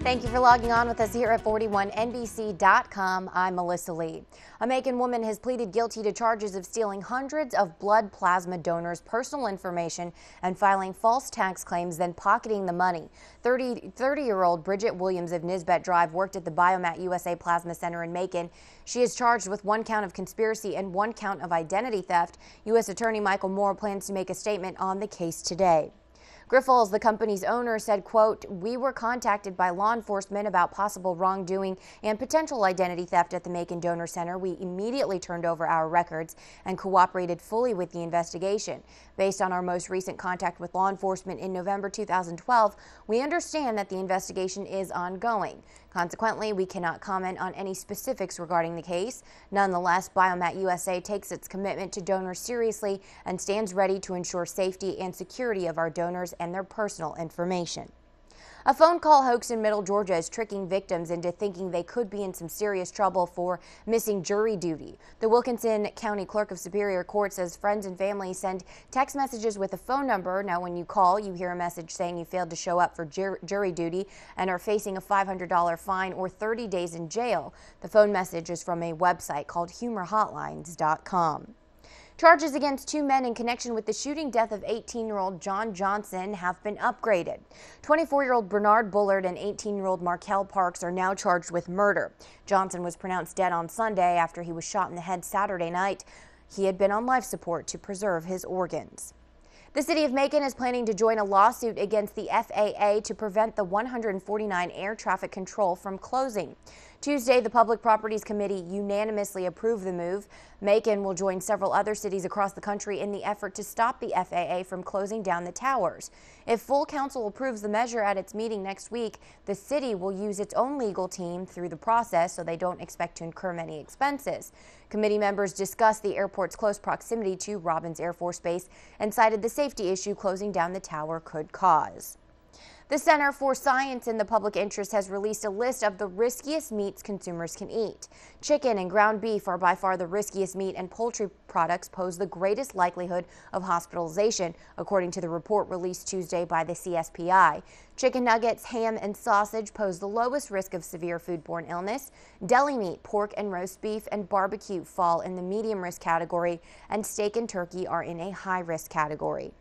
Thank you for logging on with us here at 41NBC.com. I'm Melissa Lee. A Macon woman has pleaded guilty to charges of stealing hundreds of blood plasma donors' personal information and filing false tax claims, then pocketing the money. 30-year-old Bridget Williams of Nisbet Drive worked at the Biomat USA Plasma Center in Macon. She is charged with 1 count of conspiracy and 1 count of identity theft. U.S. Attorney Michael Moore plans to make a statement on the case today. Griffles, the company's owner, said, quote, "We were contacted by law enforcement about possible wrongdoing and potential identity theft at the Macon Donor Center. We immediately turned over our records and cooperated fully with the investigation. Based on our most recent contact with law enforcement in November 2012, we understand that the investigation is ongoing. Consequently, we cannot comment on any specifics regarding the case. Nonetheless, Biomat USA takes its commitment to donors seriously and stands ready to ensure safety and security of our donors and their personal information." A phone call hoax in Middle Georgia is tricking victims into thinking they could be in some serious trouble for missing jury duty. The Wilkinson County Clerk of Superior Court says friends and family send text messages with a phone number. Now, when you call, you hear a message saying you failed to show up for jury duty and are facing a $500 fine or 30 days in jail. The phone message is from a website called humorhotlines.com. Charges against 2 men in connection with the shooting death of 18-year-old John Johnson have been upgraded. 24-year-old Bernard Bullard and 18-year-old Markel Parks are now charged with murder. Johnson was pronounced dead on Sunday after he was shot in the head Saturday night. He had been on life support to preserve his organs. The city of Macon is planning to join a lawsuit against the FAA to prevent the 149 air traffic control from closing. Tuesday, the Public Properties Committee unanimously approved the move. Macon will join several other cities across the country in the effort to stop the FAA from closing down the towers. If full council approves the measure at its meeting next week, the city will use its own legal team through the process, so they don't expect to incur many expenses. Committee members discussed the airport's close proximity to Robins Air Force Base and cited the safety issue closing down the tower could cause. The Center for Science in the Public Interest has released a list of the riskiest meats consumers can eat. Chicken and ground beef are by far the riskiest meat, and poultry products pose the greatest likelihood of hospitalization, according to the report released Tuesday by the CSPI. Chicken nuggets, ham, and sausage pose the lowest risk of severe foodborne illness. Deli meat, pork and roast beef, and barbecue fall in the medium risk category, and steak and turkey are in a high risk category.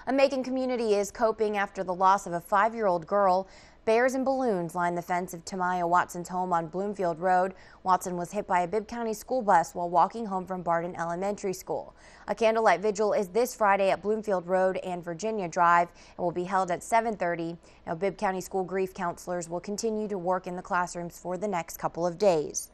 A Macon community is coping after the loss of a 5-year-old girl. Bears and balloons line the fence of Tamaya Watson's home on Bloomfield Road. Watson was hit by a Bibb County school bus while walking home from Barden Elementary School. A candlelight vigil is this Friday at Bloomfield Road and Virginia Drive and will be held at 7:30. Now, Bibb County school grief counselors will continue to work in the classrooms for the next couple of days.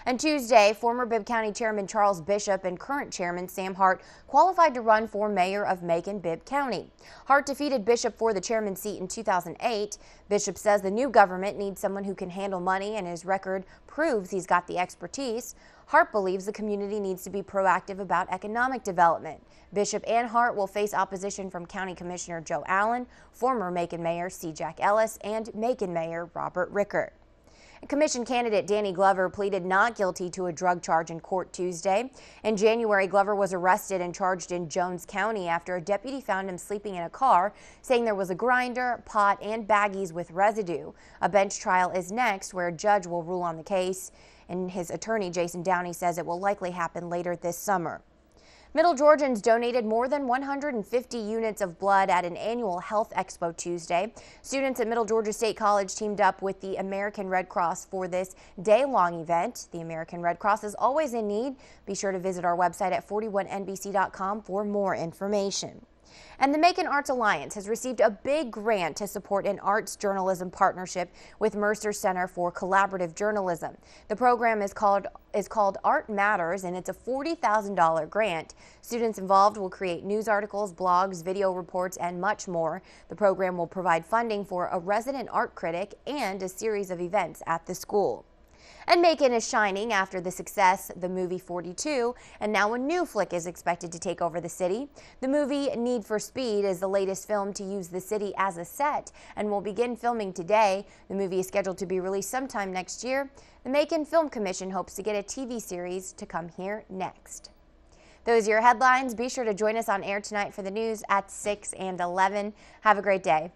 And Tuesday, former Bibb County Chairman Charles Bishop and current Chairman Sam Hart qualified to run for mayor of Macon, Bibb County. Hart defeated Bishop for the chairman seat in 2008. Bishop says the new government needs someone who can handle money, and his record proves he's got the expertise. Hart believes the community needs to be proactive about economic development. Bishop and Hart will face opposition from County Commissioner Joe Allen, former Macon Mayor C. Jack Ellis, and Macon Mayor Robert Rickert. Commission candidate Danny Glover pleaded not guilty to a drug charge in court Tuesday. In January, Glover was arrested and charged in Jones County after a deputy found him sleeping in a car, saying there was a grinder, pot, and baggies with residue. A bench trial is next, where a judge will rule on the case, and his attorney, Jason Downey, says it will likely happen later this summer. Middle Georgians donated more than 150 units of blood at an annual health expo Tuesday. Students at Middle Georgia State College teamed up with the American Red Cross for this day-long event. The American Red Cross is always in need. Be sure to visit our website at 41NBC.com for more information. And the Macon Arts Alliance has received a big grant to support an arts journalism partnership with Mercer Center for Collaborative Journalism. The program is called Art Matters, and it's a $40,000 grant. Students involved will create news articles, blogs, video reports, and much more. The program will provide funding for a resident art critic and a series of events at the school. And Macon is shining after the success the movie 42, and now a new flick is expected to take over the city. The movie Need for Speed is the latest film to use the city as a set and will begin filming today. The movie is scheduled to be released sometime next year. The Macon Film Commission hopes to get a TV series to come here next. Those are your headlines. Be sure to join us on air tonight for the news at 6 and 11. Have a great day.